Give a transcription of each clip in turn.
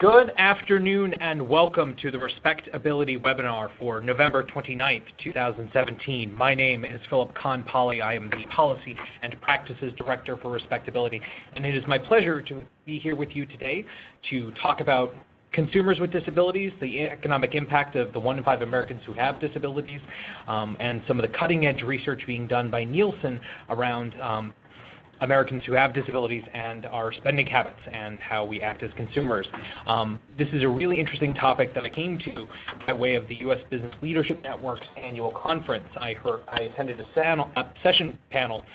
Good afternoon and welcome to the Respectability webinar for November 29th, 2017. My name is Philip Kahn-Polly. I am the Policy and Practices Director for Respectability, and it is my pleasure to be here with you today to talk about consumers with disabilities, the economic impact of the 1 in 5 Americans who have disabilities, and some of the cutting-edge research being done by Nielsen around Americans who have disabilities and our spending habits and how we act as consumers. This is a really interesting topic that I came to by way of the U.S. Business Leadership Network's annual conference. I attended a session panel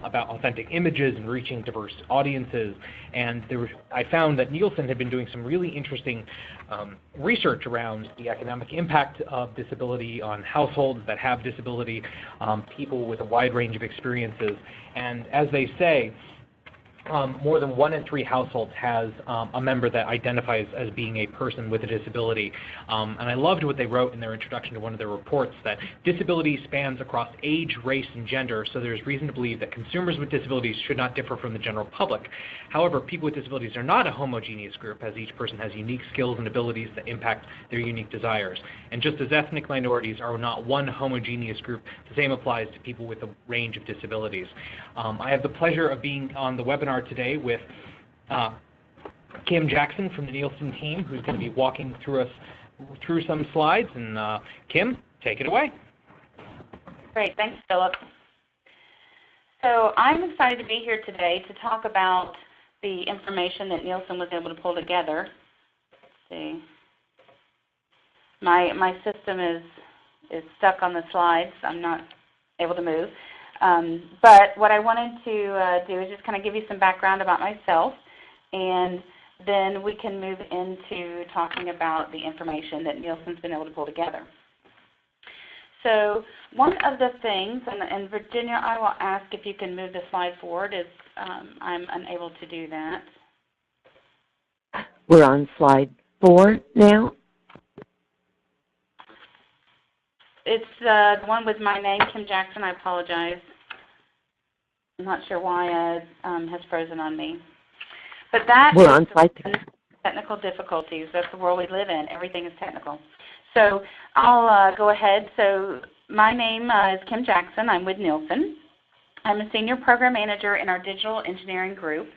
about authentic images and reaching diverse audiences, and I found that Nielsen had been doing some really interesting research around the economic impact of disability on households that have disability, people with a wide range of experiences. And as they say, more than 1 in 3 households has a member that identifies as being a person with a disability. And I loved what they wrote in their introduction to one of their reports, that disability spans across age, race, and gender, so there's reason to believe that consumers with disabilities should not differ from the general public. However, people with disabilities are not a homogeneous group, as each person has unique skills and abilities that impact their unique desires. And just as ethnic minorities are not one homogeneous group, the same applies to people with a range of disabilities. I have the pleasure of being on the webinar today with Kim Jackson from the Nielsen team, who's going to be walking through some slides. And Kim, take it away. Great, thanks, Philip. So I'm excited to be here today to talk about the information that Nielsen was able to pull together. Let's see, my system is stuck on the slides. I'm not able to move. But what I wanted to do is just kind of give you some background about myself, and then we can move into talking about the information that Nielsen's been able to pull together. So one of the things, and Virginia, I will ask if you can move the slide forward, as I'm unable to do that. We're on slide 4 now. It's the one with my name, Kim Jackson. I apologize. I'm not sure why it has frozen on me. But that We're on slide 3. Technical difficulties. That's the world we live in. Everything is technical. So I'll go ahead. So my name is Kim Jackson. I'm with Nielsen. I'm a senior program manager in our digital engineering group,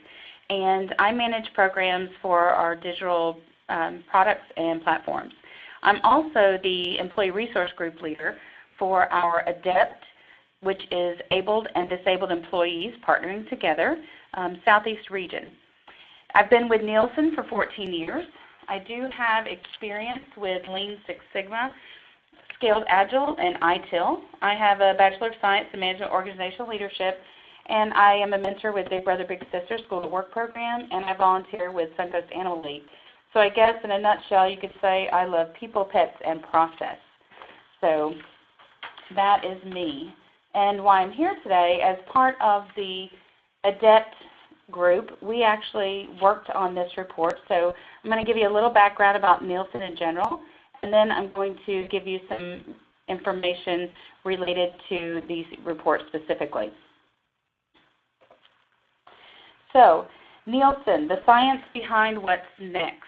and I manage programs for our digital products and platforms. I'm also the employee resource group leader for our ADEPT, which is Abled and Disabled Employees Partnering Together, Southeast region. I've been with Nielsen for 14 years. I do have experience with Lean Six Sigma, Scaled Agile, and ITIL. I have a Bachelor of Science in Management Organizational Leadership, and I am a mentor with Big Brother Big Sister School to Work program, and I volunteer with Suncoast Animal League. So I guess in a nutshell you could say I love people, pets, and process. So that is me. And why I'm here today, as part of the ADEPT group, we actually worked on this report. So I'm going to give you a little background about Nielsen in general, and then I'm going to give you some information related to these reports specifically. So Nielsen, the science behind what's next.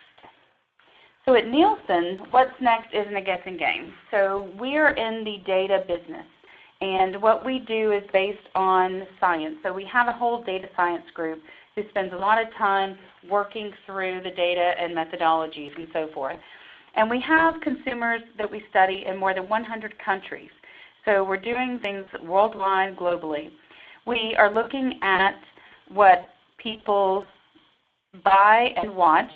So at Nielsen, what's next isn't a guessing game. So we are in the data business, and what we do is based on science. So we have a whole data science group who spends a lot of time working through the data and methodologies and so forth. And we have consumers that we study in more than 100 countries. So we're doing things worldwide, globally. We are looking at what people buy and watch.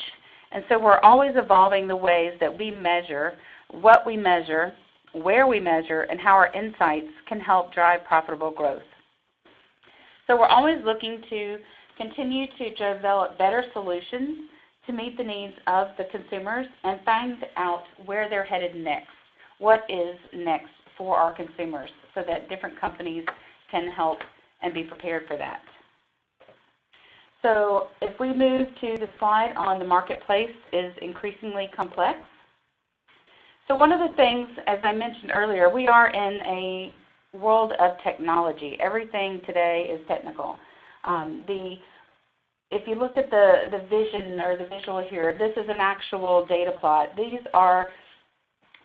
And so we're always evolving the ways that we measure, what we measure, where we measure, and how our insights can help drive profitable growth. So we're always looking to continue to develop better solutions to meet the needs of the consumers and find out where they're headed next. What is next for our consumers, so that different companies can help and be prepared for that. So if we move to the slide on the marketplace is increasingly complex. So one of the things, as I mentioned earlier, we are in a world of technology. Everything today is technical. The if you look at the vision or the visual here, this is an actual data plot. These are,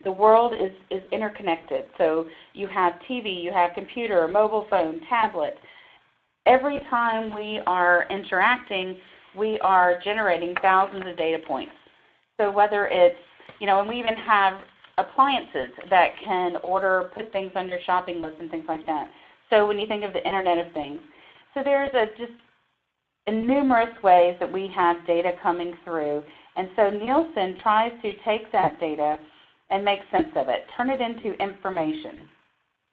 the world is interconnected. So you have TV, you have computer, mobile phone, tablet. Every time we are interacting, we are generating thousands of data points. So whether it's, and we even have appliances that can order, put things on your shopping list and things like that. So when you think of the Internet of Things. So there's just numerous ways that we have data coming through. And so Nielsen tries to take that data and make sense of it, turn it into information.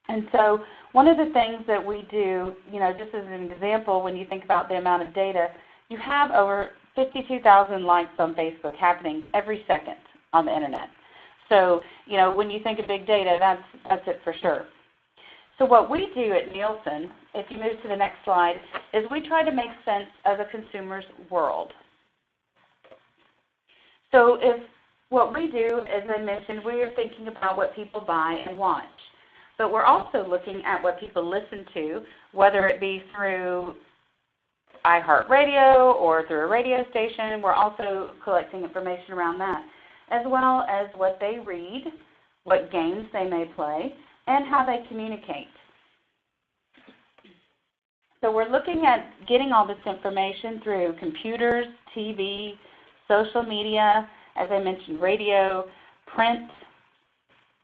And so one of the things that we do, just as an example, when you think about the amount of data, you have over 52,000 likes on Facebook happening every second on the Internet. So, when you think of big data, that's it for sure. So what we do at Nielsen, if you move to the next slide, is we try to make sense of a consumer's world. So what we do, as I mentioned, we are thinking about what people buy and watch. But we're also looking at what people listen to, whether it be through iHeartRadio or through a radio station. We're also collecting information around that, as well as what they read, what games they may play, and how they communicate. So we're looking at getting all this information through computers, TV, social media, as I mentioned, radio, print,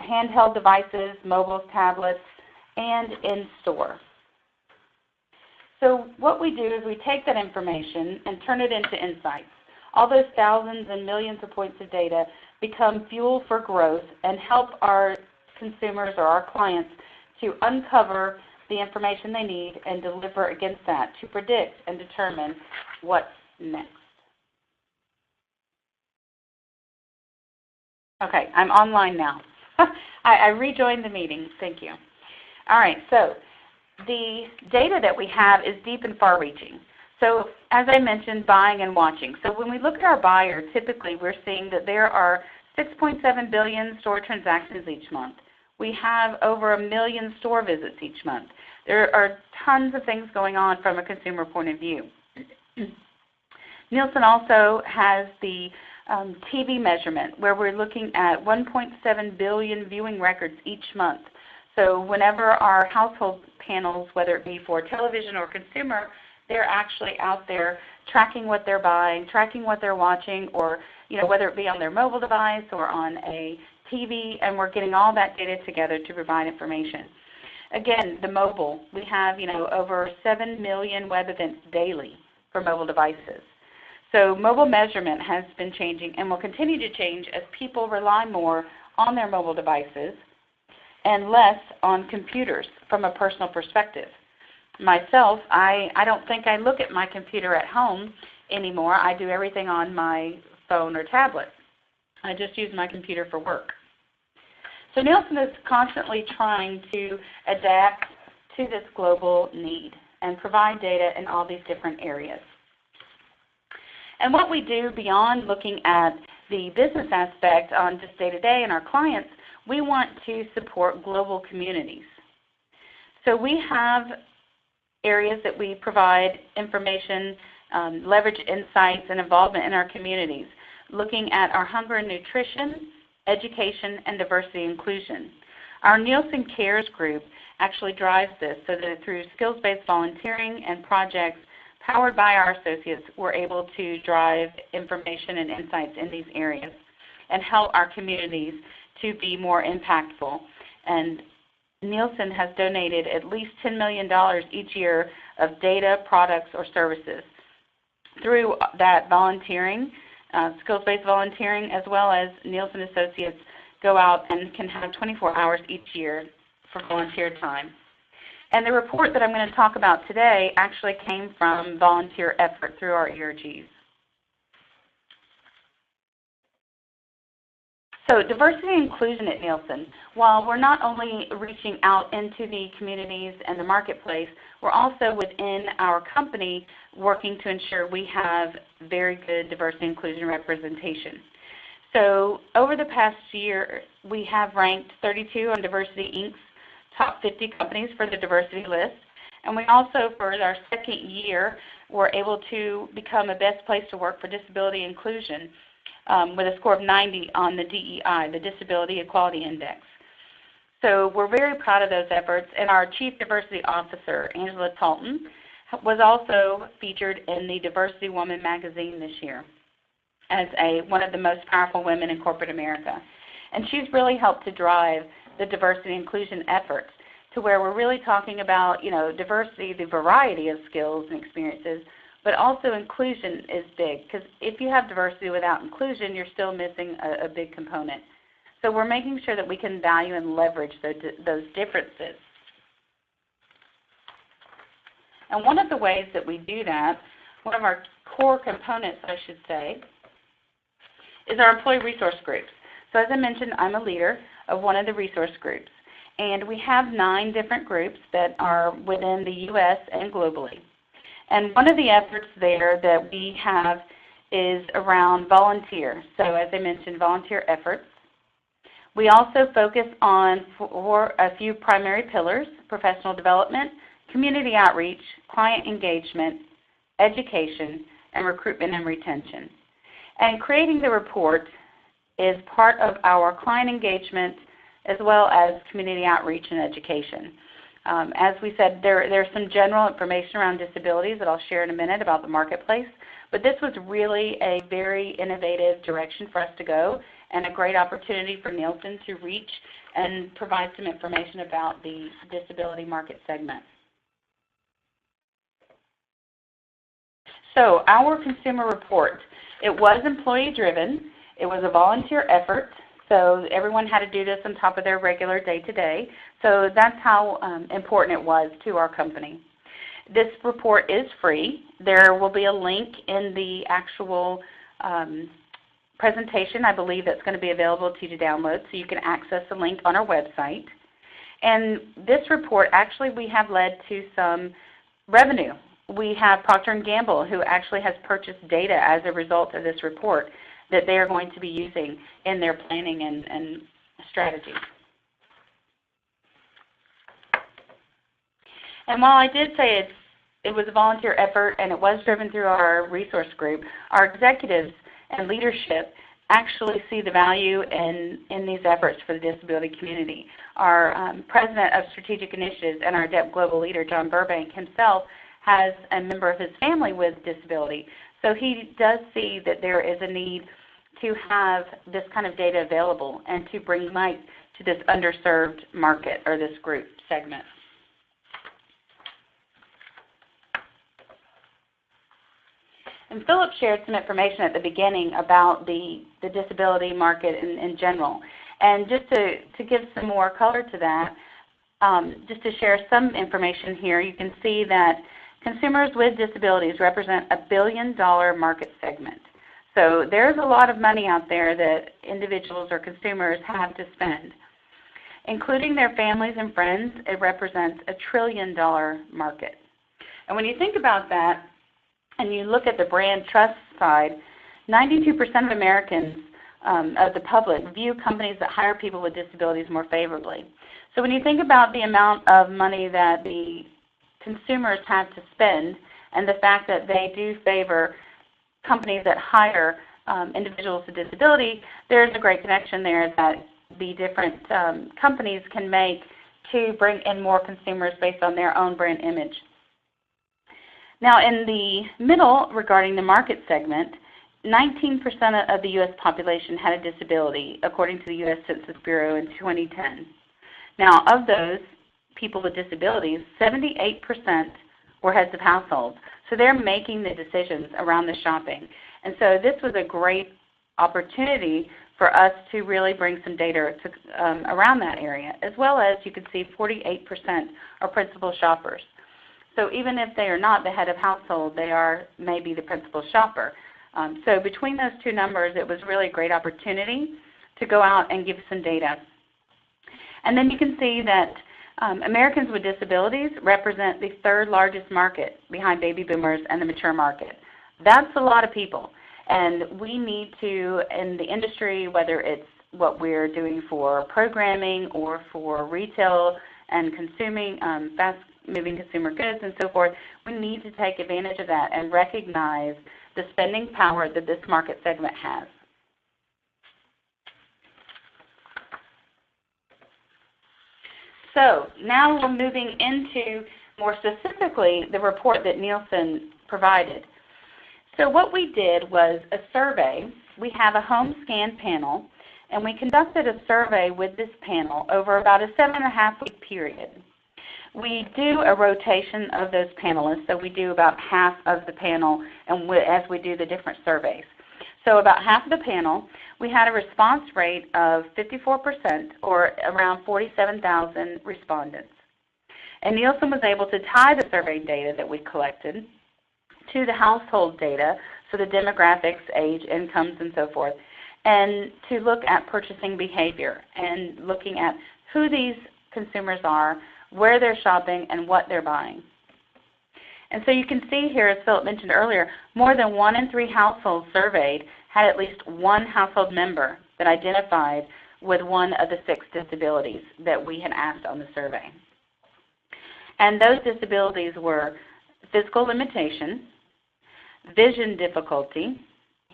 handheld devices, mobiles, tablets, and in-store. So what we do is we take that information and turn it into insights. All those thousands and millions of points of data become fuel for growth and help our consumers or our clients to uncover the information they need and deliver against that to predict and determine what's next. Okay, I'm online now. I rejoined the meeting. Thank you. All right, so the data that we have is deep and far-reaching. So as I mentioned, buying and watching. So when we look at our buyer, typically we're seeing that there are 6.7 billion store transactions each month. We have over 1 million store visits each month. There are tons of things going on from a consumer point of view. Nielsen also has the TV measurement, where we're looking at 1.7 billion viewing records each month. So whenever our household panels, whether it be for television or consumer, they're actually out there tracking what they're buying, tracking what they're watching, or whether it be on their mobile device or on a TV, and we're getting all that data together to provide information. Again, the mobile, we have over 7 million web events daily for mobile devices. So mobile measurement has been changing and will continue to change as people rely more on their mobile devices and less on computers from a personal perspective. Myself, I don't think I look at my computer at home anymore. I do everything on my phone or tablet. I just use my computer for work. So Nielsen is constantly trying to adapt to this global need and provide data in all these different areas. And what we do beyond looking at the business aspect on just day-to-day and our clients, we want to support global communities. So we have areas that we provide information, leverage insights, and involvement in our communities, looking at our hunger and nutrition, education, and diversity inclusion. Our Nielsen Cares group actually drives this so that through skills-based volunteering and projects powered by our associates, we're able to drive information and insights in these areas and help our communities to be more impactful. And Nielsen has donated at least $10 million each year of data, products, or services through that volunteering, skills-based volunteering, as well as Nielsen associates go out and can have 24 hours each year for volunteer time. And the report that I'm going to talk about today actually came from volunteer effort through our ERGs. So diversity and inclusion at Nielsen, while we're not only reaching out into the communities and the marketplace, we're also within our company working to ensure we have very good diversity and inclusion representation. So over the past year, we have ranked 32 on Diversity Inc.'s top 50 companies for the diversity list. And we also, for our second year, were able to become a best place to work for disability inclusion with a score of 90 on the DEI, the Disability Equality Index. So we're very proud of those efforts, and our Chief Diversity Officer, Angela Talton, was also featured in the Diversity Woman magazine this year as one of the most powerful women in corporate America. And she's really helped to drive the diversity and inclusion efforts to where we're really talking about, diversity, the variety of skills and experiences, but also inclusion is big, because if you have diversity without inclusion, you're still missing a big component. So we're making sure that we can value and leverage those differences. And one of the ways that we do that, one of our core components, I should say, is our employee resource groups. So as I mentioned, I'm a leader of one of the resource groups. And we have 9 different groups that are within the U.S. and globally. And one of the efforts there that we have is around volunteer. So as I mentioned, volunteer efforts. We also focus on a few primary pillars: professional development, community outreach, client engagement, education, and recruitment and retention. And creating the report is part of our client engagement as well as community outreach and education. As we said, there's some general information around disabilities that I'll share in a minute about the marketplace, but this was really a very innovative direction for us to go and a great opportunity for Nielsen to reach and provide some information about the disability market segment. So our consumer report, it was employee-driven. It was a volunteer effort, so everyone had to do this on top of their regular day-to-day. So that's how important it was to our company. This report is free. There will be a link in the actual presentation, I believe, that's going to be available to you to download, so you can access the link on our website. And this report, actually, we have led to some revenue. We have Procter & Gamble, who actually has purchased data as a result of this report that they are going to be using in their planning and strategy. And while I did say it was a volunteer effort and it was driven through our resource group, our executives and leadership actually see the value in these efforts for the disability community. Our President of Strategic Initiatives and our ADEPT Global Leader, John Burbank, himself has a member of his family with disability. So he does see that there is a need to have this kind of data available and to bring light to this underserved market or this group segment. And Philip shared some information at the beginning about the disability market in general. And just to give some more color to that, just to share some information here, you can see that consumers with disabilities represent a $1 billion market segment. So there's a lot of money out there that individuals or consumers have to spend. Including their families and friends, it represents a $1 trillion market. And when you think about that, and you look at the brand trust side, 92% of Americans, of the public, view companies that hire people with disabilities more favorably. So when you think about the amount of money that the consumers have to spend and the fact that they do favor companies that hire individuals with disability, there's a great connection there that the different companies can make to bring in more consumers based on their own brand image. Now in the middle, regarding the market segment, 19% of the U.S. population had a disability, according to the U.S. Census Bureau in 2010. Now of those people with disabilities, 78% were heads of households. So they're making the decisions around the shopping. And so this was a great opportunity for us to really bring some data to, around that area, as well as you can see 48% are principal shoppers. So even if they are not the head of household, they are maybe the principal shopper. So between those two numbers, it was really a great opportunity to go out and give some data. And then you can see that Americans with disabilities represent the 3rd largest market behind baby boomers and the mature market. That's a lot of people. And we need to, in the industry, whether it's what we're doing for programming or for retail and consuming, moving consumer goods and so forth, we need to take advantage of that and recognize the spending power that this market segment has. So now we're moving into more specifically the report that Nielsen provided. So what we did was a survey. We have a home scan panel, and we conducted a survey with this panel over about a 7.5-week period. We do a rotation of those panelists, so we do about half of the panel and as we do the different surveys. So about half of the panel, we had a response rate of 54%, or around 47,000 respondents. And Nielsen was able to tie the survey data that we collected to the household data, so the demographics, age, incomes, and so forth, and to look at purchasing behavior and looking at who these consumers are, where they're shopping, and what they're buying. And so you can see here, as Philip mentioned earlier, more than 1 in 3 households surveyed had at least one household member that identified with one of the 6 disabilities that we had asked on the survey. And those disabilities were physical limitation, vision difficulty,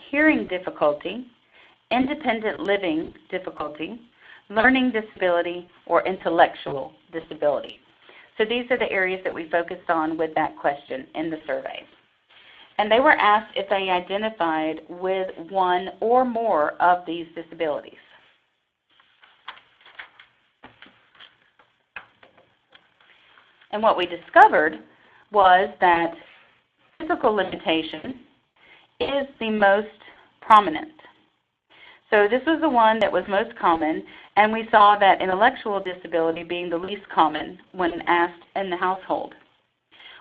hearing difficulty, independent living difficulty, learning disability, or intellectual disability. So these are the areas that we focused on with that question in the survey. And they were asked if they identified with one or more of these disabilities. And what we discovered was that physical limitation is the most prominent. So this was the one that was most common, and we saw that intellectual disability being the least common when asked in the household.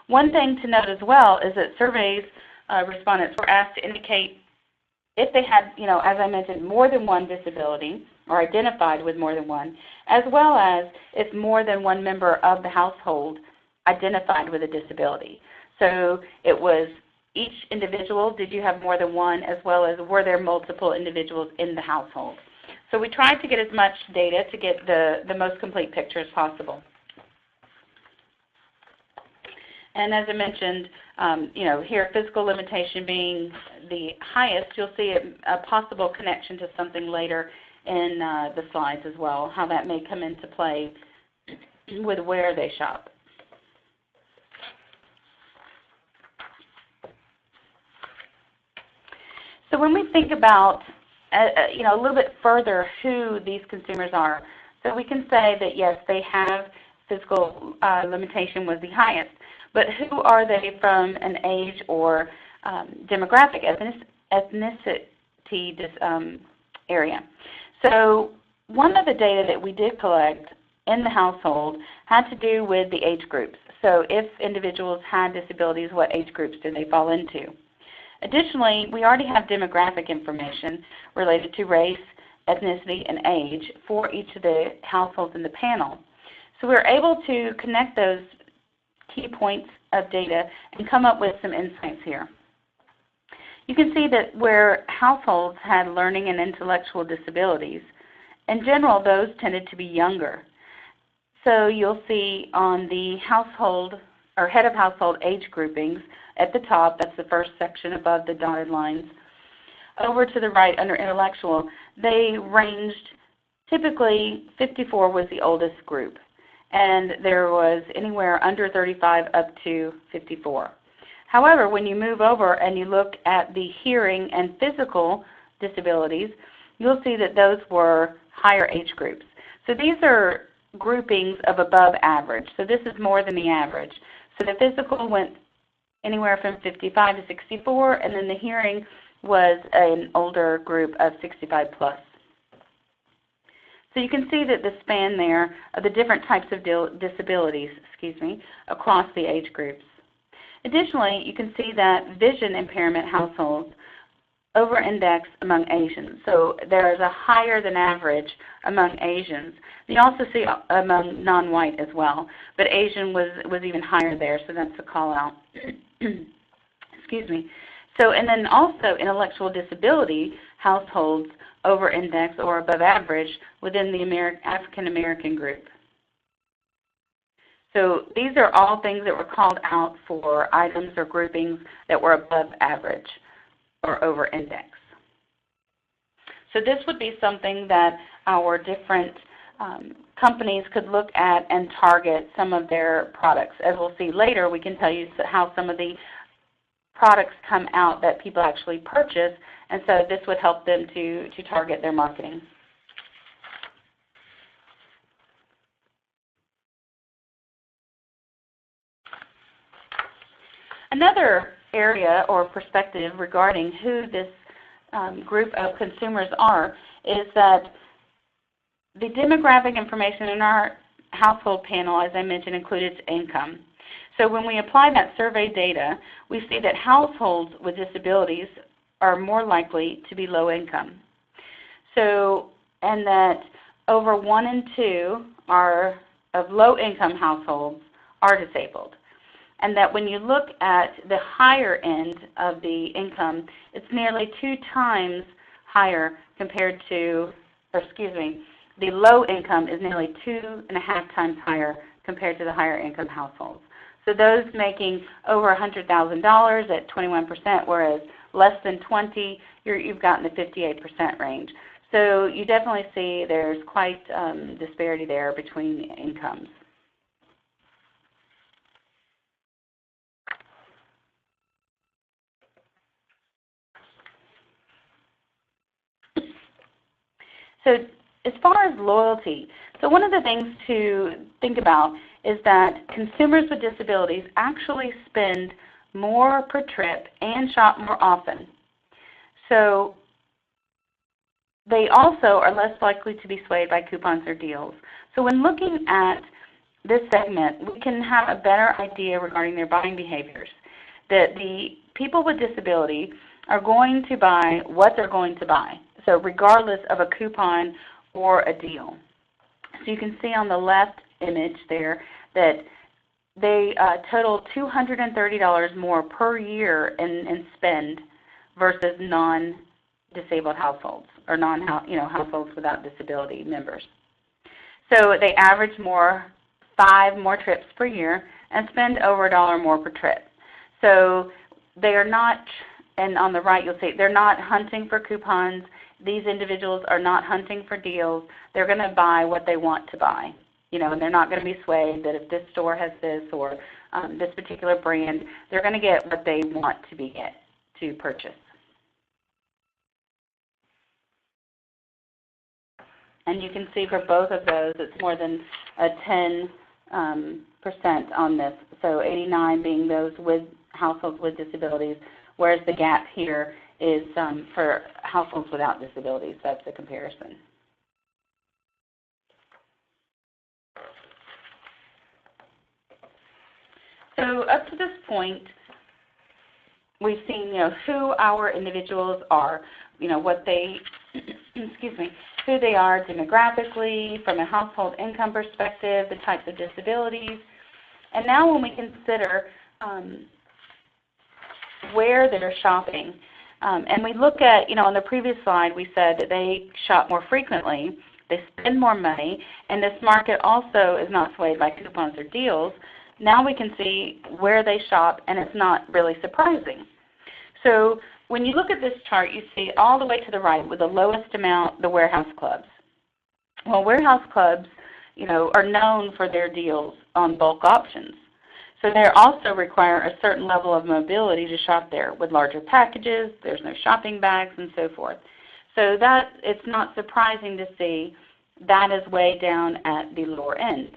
One thing to note as well is that surveys respondents were asked to indicate if they had, as I mentioned, more than one disability or identified with more than one, as well as if more than one member of the household identified with a disability. So it was each individual, did you have more than one, as well as were there multiple individuals in the household. So we tried to get as much data to get the most complete picture as possible. And as I mentioned, here physical limitation being the highest, you'll see a possible connection to something later in the slides as well, how that may come into play with where they shop. So when we think about, a little bit further who these consumers are, so we can say that yes, they have physical limitation was the highest, but who are they from an age or demographic, ethnicity area? So one of the data that we did collect in the household had to do with the age groups. So if individuals had disabilities, what age groups do they fall into? Additionally, we already have demographic information related to race, ethnicity, and age for each of the households in the panel. So we were able to connect those key points of data and come up with some insights here. You can see that where households had learning and intellectual disabilities, in general, those tended to be younger. So you'll see on the household or head of household age groupings at the top, that's the first section above the dotted lines, over to the right under intellectual, they ranged, typically 54 was the oldest group, and there was anywhere under 35 up to 54. However, when you move over and you look at the hearing and physical disabilities, you'll see that those were higher age groups. So these are groupings of above average. So this is more than the average. So the physical went anywhere from 55 to 64, and then the hearing was an older group of 65 plus. So you can see that the span there of the different types of disabilities, across the age groups. Additionally, you can see that vision impairment households over-index among Asians. So there is a higher than average among Asians. You also see among non-white as well, but Asian was even higher there, so that's a call out. So, and then also intellectual disability households over-index or above average within the African American group. So these are all things that were called out for items or groupings that were above average or over index. So this would be something that our different companies could look at and target some of their products. As we'll see later, we can tell you how some of the products come out that people actually purchase, and so this would help them to target their marketing. Another area or perspective regarding who this group of consumers are is that the demographic information in our household panel, as I mentioned, included income. So when we apply that survey data, we see that households with disabilities are more likely to be low income. So, and that over 1 in 2 of low income households are disabled. And that when you look at the higher end of the income, it's nearly 2 times higher compared to, the low income is nearly 2.5 times higher compared to the higher income households. So those making over $100,000 at 21%, whereas less than 20, you've gotten the 58% range. So you definitely see there's quite disparity there between incomes. So as far as loyalty, so one of the things to think about is that consumers with disabilities actually spend more per trip and shop more often. So they also are less likely to be swayed by coupons or deals. So when looking at this segment, we can have a better idea regarding their buying behaviors. That the people with disability are going to buy what they're going to buy, so regardless of a coupon or a deal. So you can see on the left image there that they total $230 more per year in spend versus non-disabled households or households without disability members. So they average 5 more trips per year and spend over $1 more per trip. So they are not, and on the right you'll see, they're not hunting for coupons. These individuals are not hunting for deals. They're going to buy what they want to buy, and they're not going to be swayed that if this store has this or this particular brand, they're going to get what they want to purchase. And you can see for both of those, it's more than a 10% on this. So 89 being those with households with disabilities, whereas the gap here is for households without disabilities. That's the comparison. So up to this point, we've seen who our individuals are, what they, who they are demographically, from a household income perspective, the types of disabilities. And now when we consider where they're shopping, and we look at, on the previous slide, we said that they shop more frequently, they spend more money, and this market also is not swayed by coupons or deals. Now we can see where they shop, and it's not really surprising. So when you look at this chart, you see all the way to the right with the lowest amount, the warehouse clubs. Well, warehouse clubs, are known for their deals on bulk options. So they also require a certain level of mobility to shop there with larger packages, there's no shopping bags, and so forth. So that it's not surprising to see that is way down at the lower end.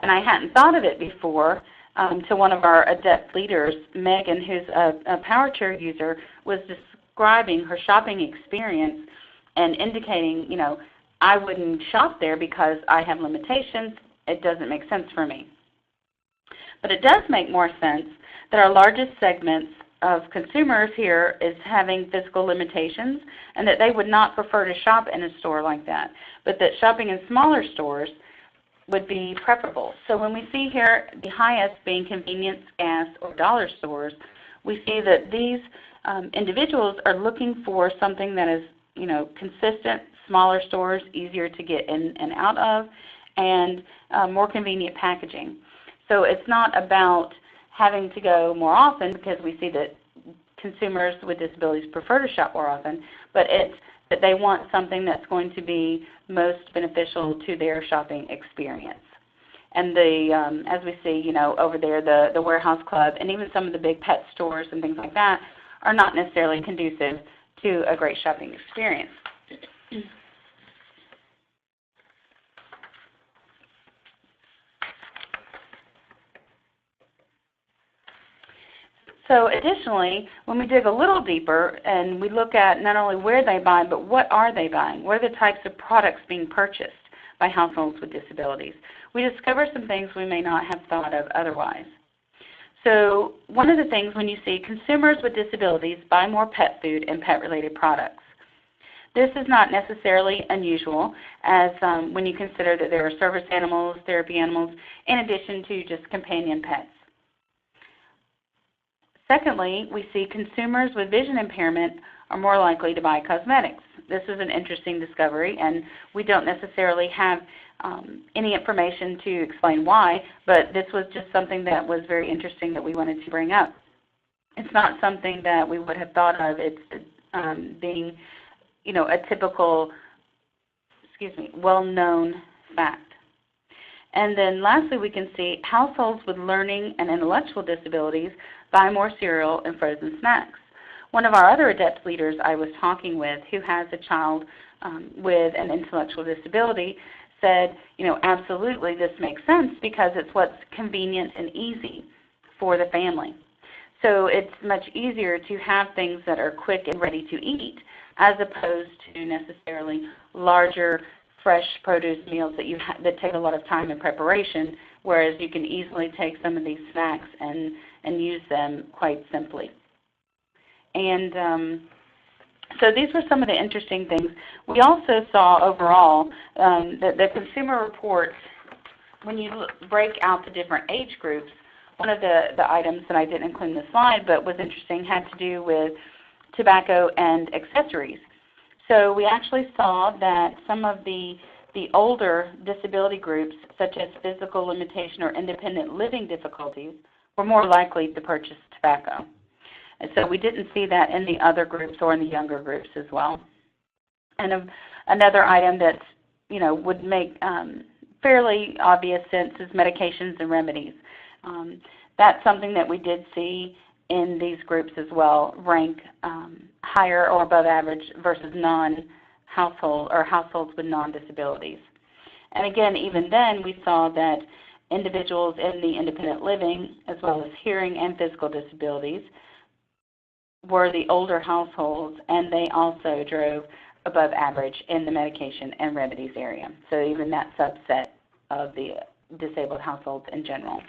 And I hadn't thought of it before to one of our adept leaders, Megan, who's a power chair user, was describing her shopping experience and indicating, I wouldn't shop there because I have limitations. It doesn't make sense for me. But it does make more sense that our largest segments of consumers here is having physical limitations and that they would not prefer to shop in a store like that, but that shopping in smaller stores would be preferable. So when we see here the highest being convenience, gas, or dollar stores, we see that these individuals are looking for something that is, consistent, smaller stores, easier to get in and out of, and more convenient packaging. So it's not about having to go more often, because we see that consumers with disabilities prefer to shop more often, but it's that they want something that's going to be most beneficial to their shopping experience. And as we see, over there, the warehouse club and even some of the big pet stores and things like that are not necessarily conducive to a great shopping experience. So additionally, when we dig a little deeper and we look at not only where they buy, but what are they buying? What are the types of products being purchased by households with disabilities? We discover some things we may not have thought of otherwise. So one of the things when you see consumers with disabilities buy more pet food and pet-related products. This is not necessarily unusual, as when you consider that there are service animals, therapy animals, in addition to just companion pets. Secondly, we see consumers with vision impairment are more likely to buy cosmetics. This is an interesting discovery, and we don't necessarily have any information to explain why, but this was just something that was very interesting that we wanted to bring up. It's not something that we would have thought of. It's being, a typical, well-known fact. And then lastly, we can see households with learning and intellectual disabilities buy more cereal and frozen snacks. One of our other ADEPT leaders I was talking with, who has a child with an intellectual disability, said, absolutely this makes sense because it's what's convenient and easy for the family. So it's much easier to have things that are quick and ready to eat as opposed to necessarily larger fresh produce meals that take a lot of time in preparation, whereas you can easily take some of these snacks and use them quite simply. And so these were some of the interesting things. We also saw overall that the consumer reports, when you break out the different age groups, one of the items that I didn't include in the slide but was interesting had to do with tobacco and accessories. So we actually saw that some of the older disability groups, such as physical limitation or independent living difficulties, were more likely to purchase tobacco. And so we didn't see that in the other groups or in the younger groups as well. And another item that would make fairly obvious sense is medications and remedies. That's something that we did see in these groups as well, rank higher or above average versus non-household or households with non-disabilities. And again, even then, we saw that individuals in the independent living, as well as hearing and physical disabilities, were the older households, and they also drove above average in the medication and remedies area. So even that subset of the disabled households in general.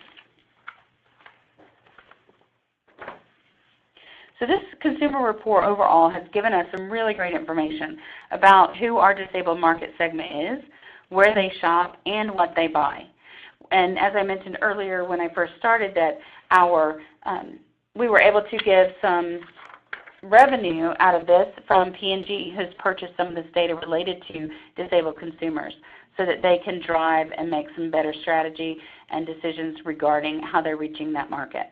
So this consumer report overall has given us some really great information about who our disabled market segment is, where they shop, and what they buy. And as I mentioned earlier when I first started, that we were able to give some revenue out of this from P&G, who's purchased some of this data related to disabled consumers, so that they can drive and make some better strategy and decisions regarding how they're reaching that market.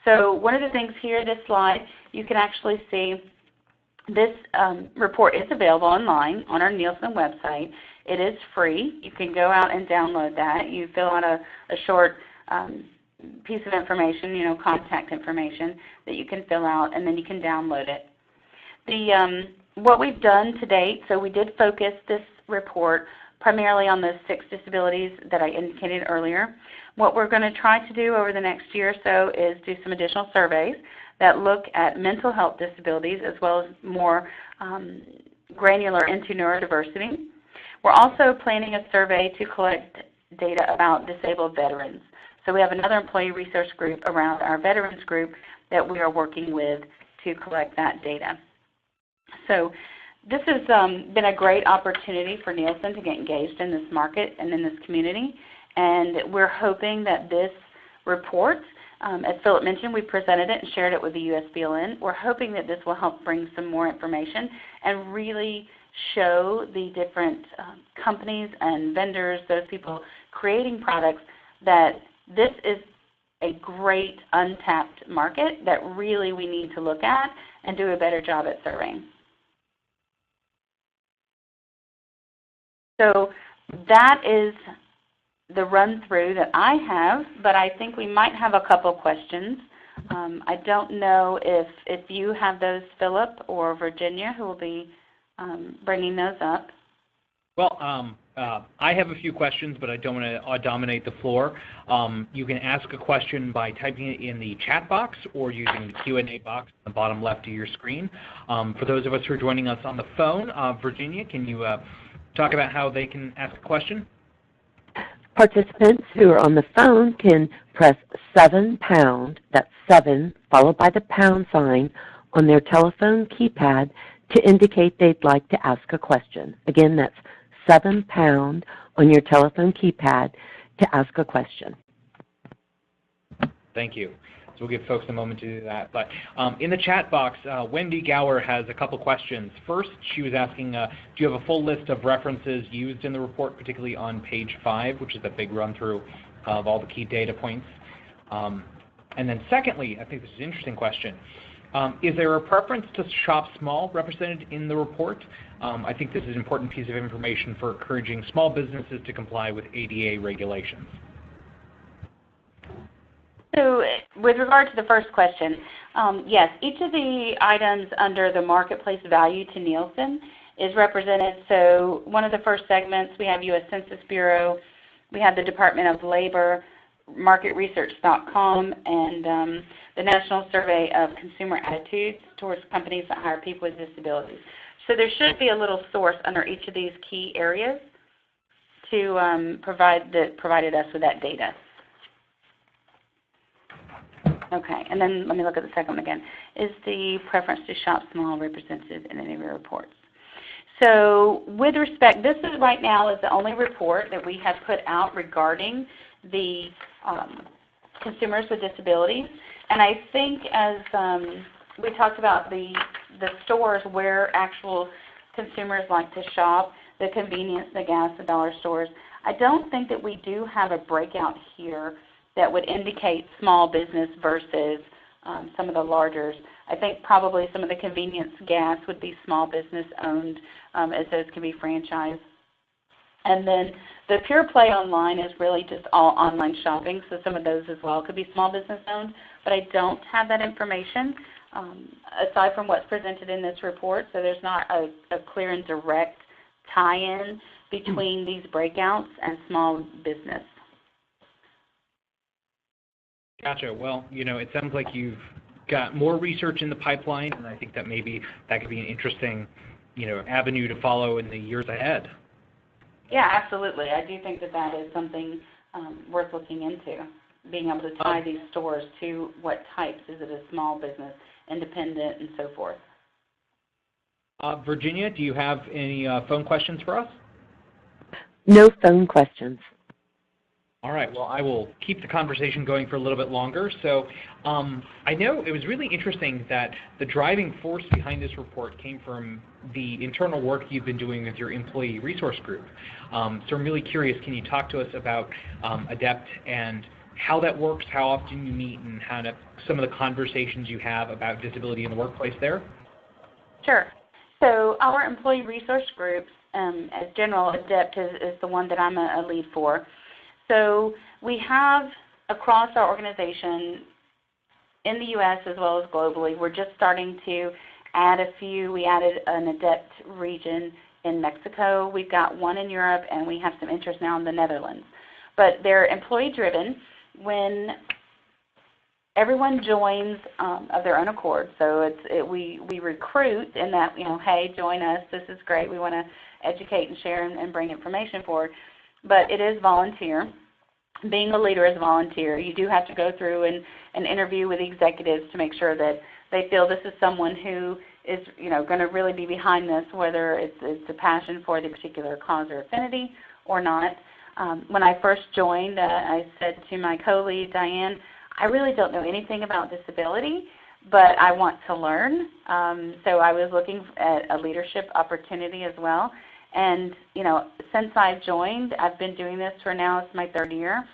So one of the things here, this slide, you can actually see this report is available online on our Nielsen website. It is free. You can go out and download that. You fill out a short piece of information, contact information that you can fill out, and then you can download it. What we've done to date, so we did focus this report primarily on those 6 disabilities that I indicated earlier. What we're going to try to do over the next year or so is do some additional surveys that look at mental health disabilities as well as more granular into neurodiversity. We're also planning a survey to collect data about disabled veterans. So we have another employee resource group around our veterans group that we are working with to collect that data. So this has been a great opportunity for Nielsen to get engaged in this market and in this community. And we're hoping that this report, as Philip mentioned, we presented it and shared it with the USBLN. We're hoping that this will help bring some more information and really show the different companies and vendors, those people creating products, that this is a great untapped market that really we need to look at and do a better job at serving. So that is the run-through that I have, but I think we might have a couple questions. I don't know if you have those, Philip or Virginia, who will be bringing those up. Well, I have a few questions, but I don't want to dominate the floor. You can ask a question by typing it in the chat box or using the Q&A box on the bottom left of your screen. For those of us who are joining us on the phone, Virginia, can you talk about how they can ask a question? Participants who are on the phone can press 7#, that's 7, followed by the pound sign on their telephone keypad to indicate they'd like to ask a question. Again, that's 7# on your telephone keypad to ask a question. Thank you. So we'll give folks a moment to do that. But in the chat box, Wendy Gower has a couple questions. First, she was asking, do you have a full list of references used in the report, particularly on page 5, which is a big run-through of all the key data points? And then secondly, I think this is an interesting question. Is there a preference to shop small represented in the report? I think this is an important piece of information for encouraging small businesses to comply with ADA regulations. So with regard to the first question, yes, each of the items under the marketplace value to Nielsen is represented. So one of the first segments, we have U.S. Census Bureau, we have the Department of Labor, marketresearch.com, and the National Survey of Consumer Attitudes towards companies that hire people with disabilities. So there should be a little source under each of these key areas to provided us with that data. Okay, and then let me look at the second one again. Is the preference to shop small represented in any of your reports? So with respect, this is right now is the only report that we have put out regarding the consumers with disabilities. And I think as we talked about the stores where actual consumers like to shop, the convenience, the gas, the dollar stores, I don't think that we do have a breakout here that would indicate small business versus some of the largers. I think probably some of the convenience gas would be small business owned, as those can be franchised. And then the pure play online is really just all online shopping, so some of those as well could be small business owned, but I don't have that information aside from what's presented in this report, so there's not a clear and direct tie-in between these breakouts and small business. Gotcha. Well, you know, it sounds like you've got more research in the pipeline, and I think that maybe that could be an interesting, you know, avenue to follow in the years ahead. Yeah, absolutely. I do think that that is something worth looking into, being able to tie these stores to what types. Is it a small business, independent, and so forth. Virginia, do you have any phone questions for us? No phone questions. All right, well, I will keep the conversation going for a little bit longer. So I know it was really interesting that the driving force behind this report came from the internal work you've been doing with your employee resource group. So I'm really curious, can you talk to us about ADEPT and how that works, how often you meet, and how some of the conversations you have about disability in the workplace there? Sure. So our employee resource groups, as general, ADEPT is the one that I'm a lead for. So we have across our organization in the U.S. as well as globally, we're just starting to add a few. We added an ADEPT region in Mexico. We've got one in Europe, and we have some interest now in the Netherlands. But they're employee-driven when everyone joins of their own accord. So we recruit in that, you know, hey, join us. This is great. We want to educate and share and bring information forward. But it is volunteer. Being a leader is volunteer. You do have to go through an interview with executives to make sure that they feel this is someone who is, you know, going to really be behind this, whether it's a passion for the particular cause or affinity or not. When I first joined, I said to my co-lead, Diane, I really don't know anything about disability, but I want to learn. So I was looking at a leadership opportunity as well. And, you know, since I've joined, I've been doing this for now, it's my third year.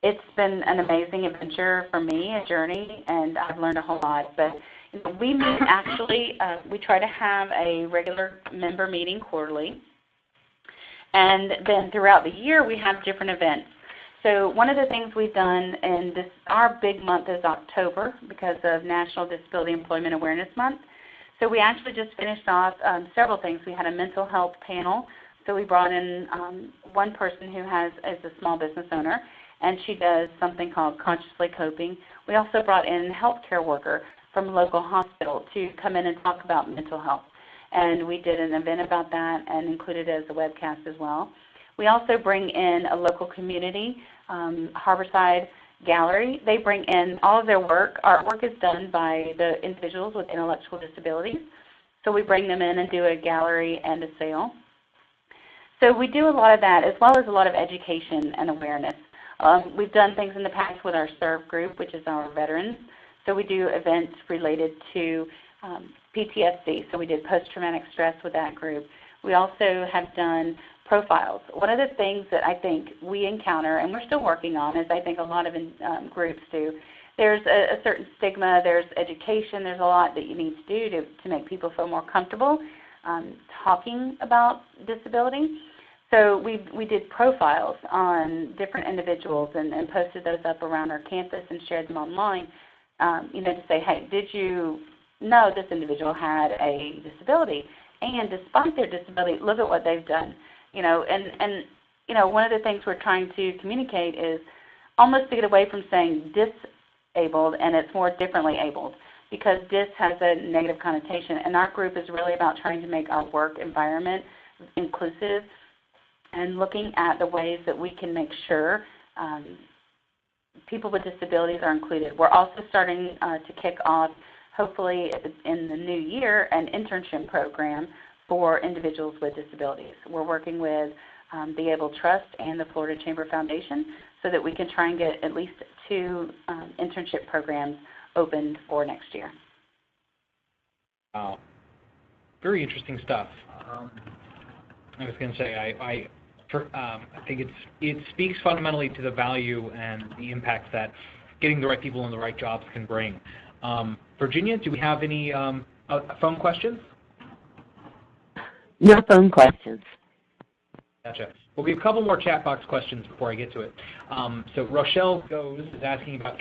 It's been an amazing adventure for me, a journey, and I've learned a whole lot. But you know, we meet actually, we try to have a regular member meeting quarterly. And then throughout the year, we have different events. So one of the things we've done, and this, our big month is October because of National Disability Employment Awareness Month. So we actually just finished off several things. We had a mental health panel. So we brought in one person who is a small business owner, and she does something called consciously coping. We also brought in a healthcare worker from a local hospital to come in and talk about mental health. And we did an event about that and included it as a webcast as well. We also bring in a local community, Harborside Gallery. They bring in all of their work. Artwork is done by the individuals with intellectual disabilities. So we bring them in and do a gallery and a sale. So we do a lot of that, as well as a lot of education and awareness. We've done things in the past with our SERVE group, which is our veterans. So we do events related to PTSD. So we did post-traumatic stress with that group. We also have done profiles. One of the things that I think we encounter, and we're still working on, as I think a lot of groups do, there's a certain stigma, there's education, there's a lot that you need to do to make people feel more comfortable talking about disability. So we did profiles on different individuals and posted those up around our campus and shared them online, you know, to say, hey, did you know this individual had a disability? And despite their disability, look at what they've done. You know, and you know, one of the things we're trying to communicate is almost to get away from saying disabled and it's more differently abled, because dis has a negative connotation. And our group is really about trying to make our work environment inclusive and looking at the ways that we can make sure people with disabilities are included. We're also starting to kick off, hopefully in the new year, an internship program for individuals with disabilities. We're working with the Able Trust and the Florida Chamber Foundation so that we can try and get at least 2 internship programs opened for next year. Wow. Very interesting stuff. I was going to say, I think it speaks fundamentally to the value and the impact that getting the right people in the right jobs can bring. Virginia, do we have any phone questions? No phone questions. Gotcha. Well, we have a couple more chat box questions before I get to it. So Rochelle is asking about,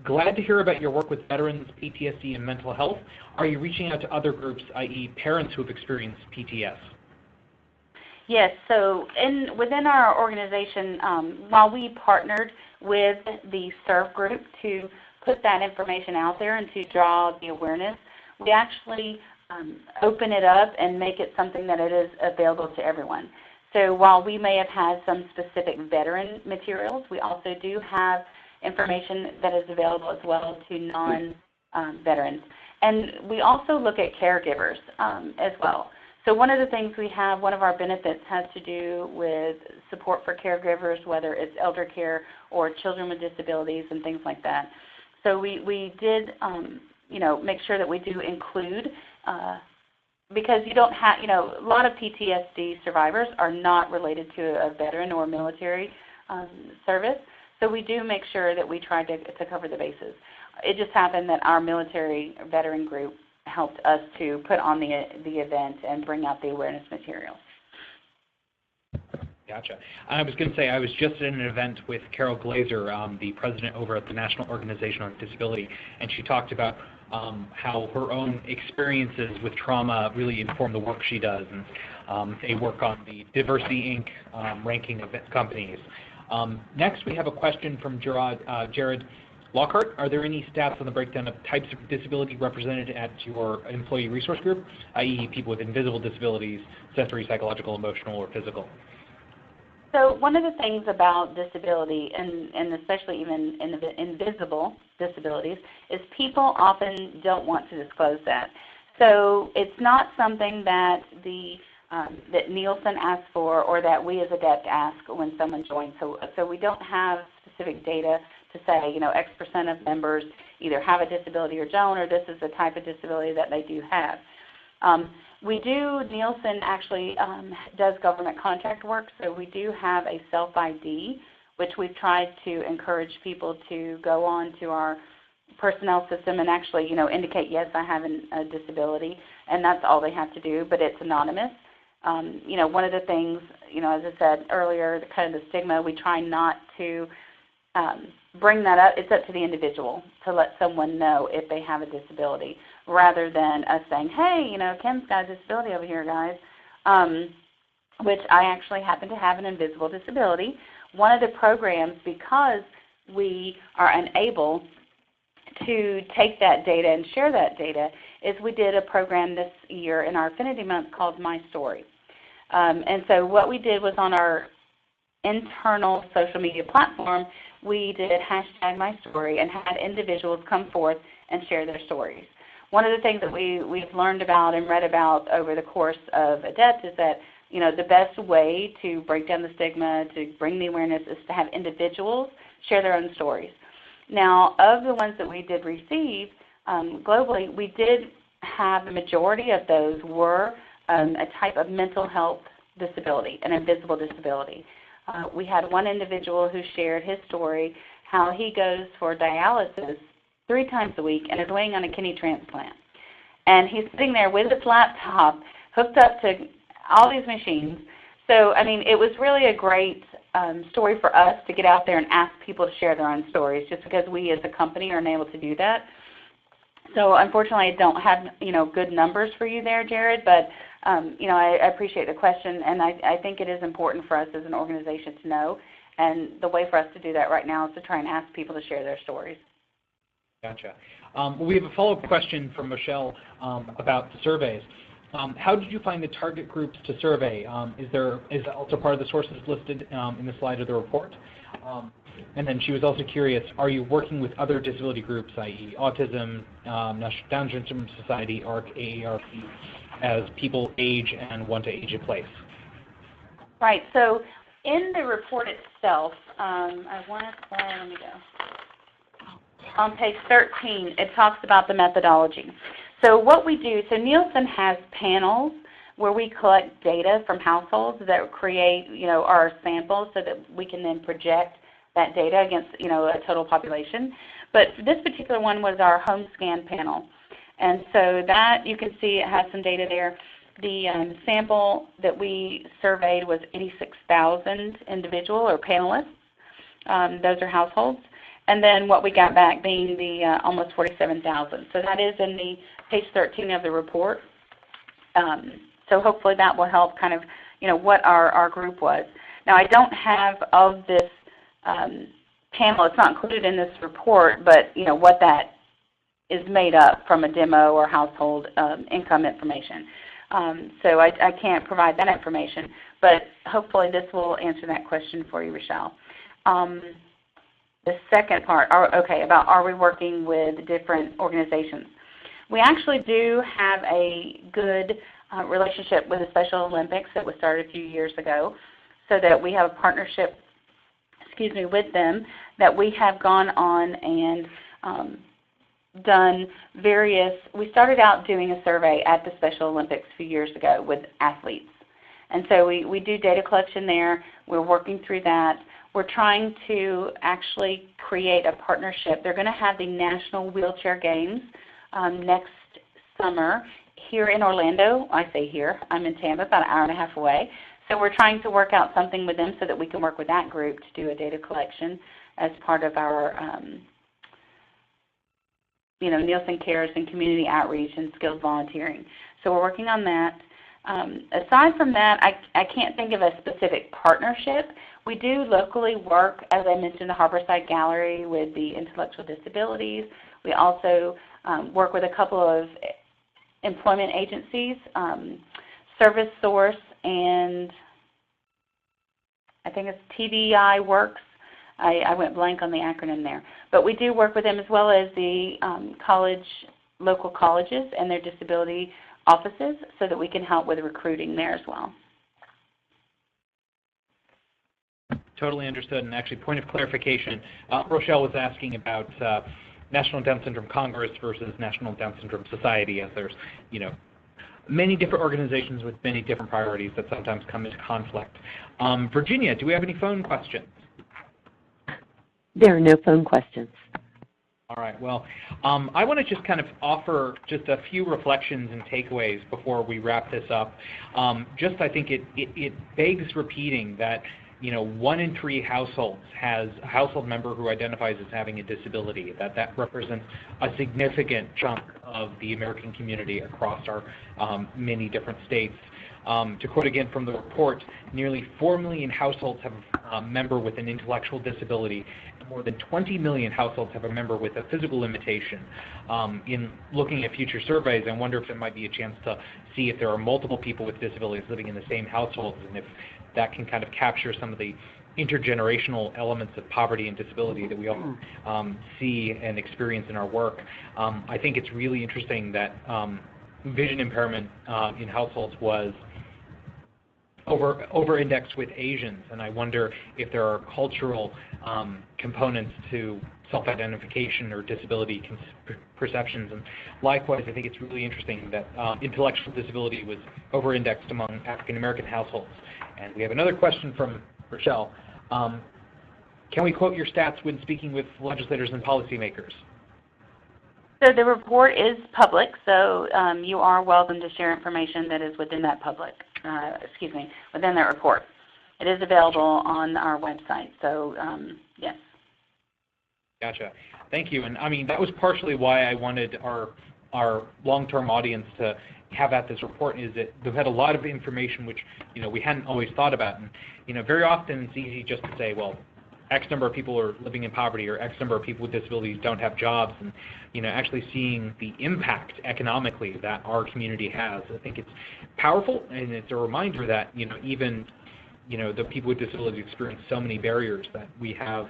glad to hear about your work with veterans, PTSD, and mental health. Are you reaching out to other groups, i.e. parents who have experienced PTS? Yes, so within our organization, while we partnered with the SERVE group to put that information out there and to draw the awareness, we actually open it up and make it something that it is available to everyone. So while we may have had some specific veteran materials, we also do have information that is available as well to non-veterans. And we also look at caregivers as well. So one of the things we have, one of our benefits has to do with support for caregivers, whether it's elder care or children with disabilities and things like that. So we did, you know, make sure that we do include, because you don't have, you know, a lot of PTSD survivors are not related to a veteran or military service. So we do make sure that we try to cover the bases. It just happened that our military veteran group helped us to put on the event and bring out the awareness material. Gotcha. I was going to say, I was just at an event with Carol Glazer, the president over at the National Organization on Disability, and she talked about how her own experiences with trauma really inform the work she does, and they work on the Diversity, Inc. Ranking of companies. Next, we have a question from Jared Lockhart. Are there any stats on the breakdown of types of disability represented at your employee resource group, i.e. people with invisible disabilities, sensory, psychological, emotional, or physical? So one of the things about disability, and especially even invisible disabilities, is people often don't want to disclose that. So it's not something that that Nielsen asks for or that we as ADEPT ask when someone joins. So we don't have specific data to say, you know, X% of members either have a disability or don't, or this is the type of disability that they do have. Nielsen actually does government contract work, so we do have a self-ID, which we've tried to encourage people to go on to our personnel system and actually, indicate, yes, I have a disability, and that's all they have to do, but it's anonymous. One of the things, as I said earlier, kind of the stigma, we try not to bring that up. It's up to the individual to let someone know if they have a disability, rather than us saying, hey, Kim's got a disability over here, guys, which I actually happen to have an invisible disability. One of the programs, because we are unable to take that data and share that data, is we did a program this year in our Affinity Month called My Story. And so what we did was on our internal social media platform, we did #MyStory and had individuals come forth and share their stories. One of the things that we've learned about and read about over the course of ADEPT is that the best way to break down the stigma, to bring the awareness, is to have individuals share their own stories. Now, of the ones that we did receive globally, we did have the majority of those were a type of mental health disability, an invisible disability. We had one individual who shared his story, how he goes for dialysis 3 times a week and is waiting on a kidney transplant. And he's sitting there with his laptop hooked up to all these machines. So, it was really a great story for us to get out there and ask people to share their own stories, just because we as a company are unable to do that. So unfortunately, I don't have good numbers for you there, Jared, but I appreciate the question, and I think it is important for us as an organization to know. And the way for us to do that right now is to try and ask people to share their stories. Gotcha. We have a follow-up question from Michelle about the surveys. How did you find the target groups to survey? Is that also part of the sources listed in the slide of the report? And then she was also curious, are you working with other disability groups, i.e. Autism, National Down Syndrome Society, ARC, AARP, as people age and want to age in place? Right. So in the report itself, I want to say, let me go. On page 13, it talks about the methodology. So what we do, so Nielsen has panels where we collect data from households that create, our samples so that we can then project that data against, a total population. But this particular one was our home scan panel. And so that, you can see it has some data there. The sample that we surveyed was 86,000 individual or panelists. Those are households. And then what we got back being the almost 47,000. So that is in the page 13 of the report. So hopefully that will help kind of, what our group was. Now I don't have of this panel, it's not included in this report, but what that is made up from a demo or household income information. So I can't provide that information, but hopefully this will answer that question for you, Rochelle. The second part, about are we working with different organizations? We actually do have a good relationship with the Special Olympics that was started a few years ago, so that we have a partnership, with them, that we have gone on and done various, we started out doing a survey at the Special Olympics a few years ago with athletes. And so we do data collection there. We're working through that. We're trying to actually create a partnership. They're going to have the National Wheelchair Games next summer here in Orlando. I say here. I'm in Tampa, about an hour and a half away. So we're trying to work out something with them so that we can work with that group to do a data collection as part of our Nielsen Cares and community outreach and skills volunteering. So we're working on that. Aside from that, I can't think of a specific partnership. We do locally work, as I mentioned, the Harborside Gallery with the intellectual disabilities. We also work with a couple of employment agencies, Service Source, and I think it's TVI Works. I went blank on the acronym there. But we do work with them, as well as the local colleges and their disability offices, so that we can help with recruiting there as well. Totally understood. And actually, point of clarification, Rochelle was asking about National Down Syndrome Congress versus National Down Syndrome Society, as there's, many different organizations with many different priorities that sometimes come into conflict. Virginia, do we have any phone questions? There are no phone questions. All right. Well, I want to just kind of offer just a few reflections and takeaways before we wrap this up. I think it begs repeating that 1 in 3 households has a household member who identifies as having a disability. That represents a significant chunk of the American community across our many different states. To quote again from the report, nearly 4 million households have a member with an intellectual disability, and more than 20 million households have a member with a physical limitation. In looking at future surveys, I wonder if there might be a chance to see if there are multiple people with disabilities living in the same households, and if that can kind of capture some of the intergenerational elements of poverty and disability that we all see and experience in our work. I think it's really interesting that vision impairment in households was over-indexed with Asians, and I wonder if there are cultural components to self-identification or disability perceptions. And likewise, I think it's really interesting that intellectual disability was over-indexed among African-American households. And we have another question from Rochelle. Can we quote your stats when speaking with legislators and policymakers? So the report is public, so you are welcome to share information that is within that within that report. It is available on our website, so yes. Gotcha. Thank you. And I mean, that was partially why I wanted our long-term audience to have at this report, is that we've had a lot of information which, we hadn't always thought about. And, very often it's easy just to say, well, X number of people are living in poverty, or X number of people with disabilities don't have jobs, and actually seeing the impact economically that our community has. I think it's powerful, and it's a reminder that even the people with disabilities experience so many barriers, that we have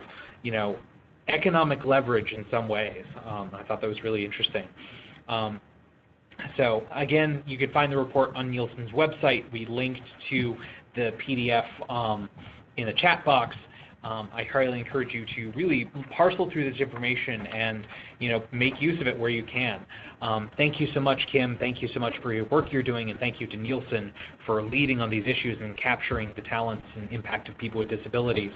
economic leverage in some ways. I thought that was really interesting. So again, you can find the report on Nielsen's website. We linked to the PDF in the chat box. I highly encourage you to really parcel through this information and make use of it where you can. Thank you so much, Kim. Thank you so much for your work you're doing, and thank you to Nielsen for leading on these issues and capturing the talents and impact of people with disabilities.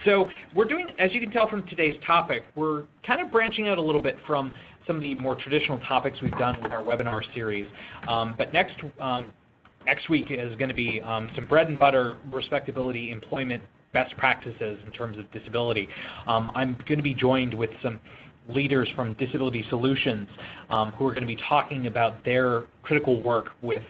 So we're doing, as you can tell from today's topic, we're kind of branching out a little bit from some of the more traditional topics we've done with our webinar series. But next week is going to be some bread and butter respectability employment best practices in terms of disability. I'm going to be joined with some leaders from Disability Solutions who are going to be talking about their critical work with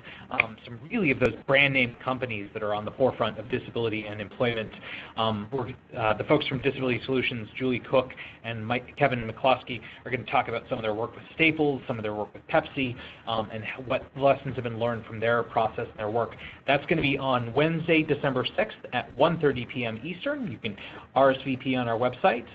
some really of those brand name companies that are on the forefront of disability and employment. The folks from Disability Solutions, Julie Cook and Kevin McCloskey, are going to talk about some of their work with Staples, some of their work with Pepsi, and what lessons have been learned from their process and their work. That's going to be on Wednesday, December 6th at 1:30 p.m. Eastern. You can RSVP on our website.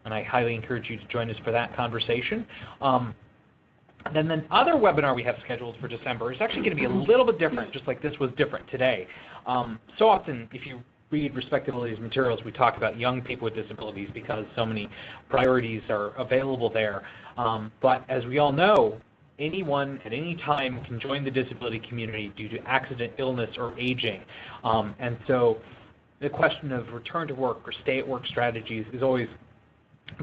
And I highly encourage you to join us for that conversation. Then the other webinar we have scheduled for December is actually going to be a little bit different, just like this was different today. So often, if you read Respectability's materials, we talk about young people with disabilities because so many priorities are available there. But as we all know, anyone at any time can join the disability community due to accident, illness, or aging. And so the question of return to work or stay-at-work strategies is always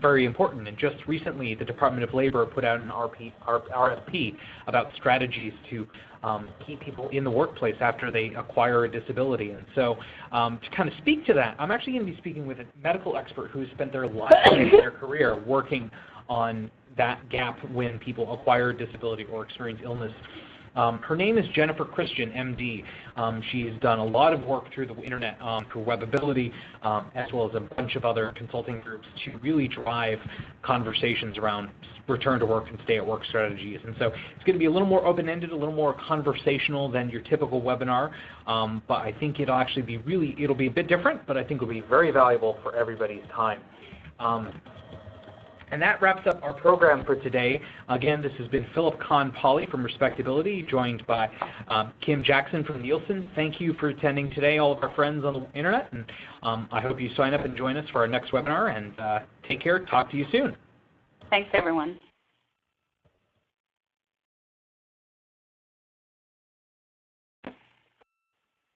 very important. And just recently, the Department of Labor put out an RFP about strategies to keep people in the workplace after they acquire a disability. And so to kind of speak to that, I'm actually going to be speaking with a medical expert who has spent their life and their career working on that gap when people acquire a disability or experience illness. Her name is Jennifer Christian, MD. She's done a lot of work through the internet, through Webability, as well as a bunch of other consulting groups to really drive conversations around return to work and stay at work strategies. And so it's going to be a little more open-ended, a little more conversational than your typical webinar, but I think it'll actually be it'll be a bit different, but I think it'll be very valuable for everybody's time. And that wraps up our program for today. Again, this has been Philip Kahn-Pauley from Respectability, joined by Kim Jackson from Nielsen. Thank you for attending today, all of our friends on the internet, and I hope you sign up and join us for our next webinar, and take care. Talk to you soon. Thanks, everyone.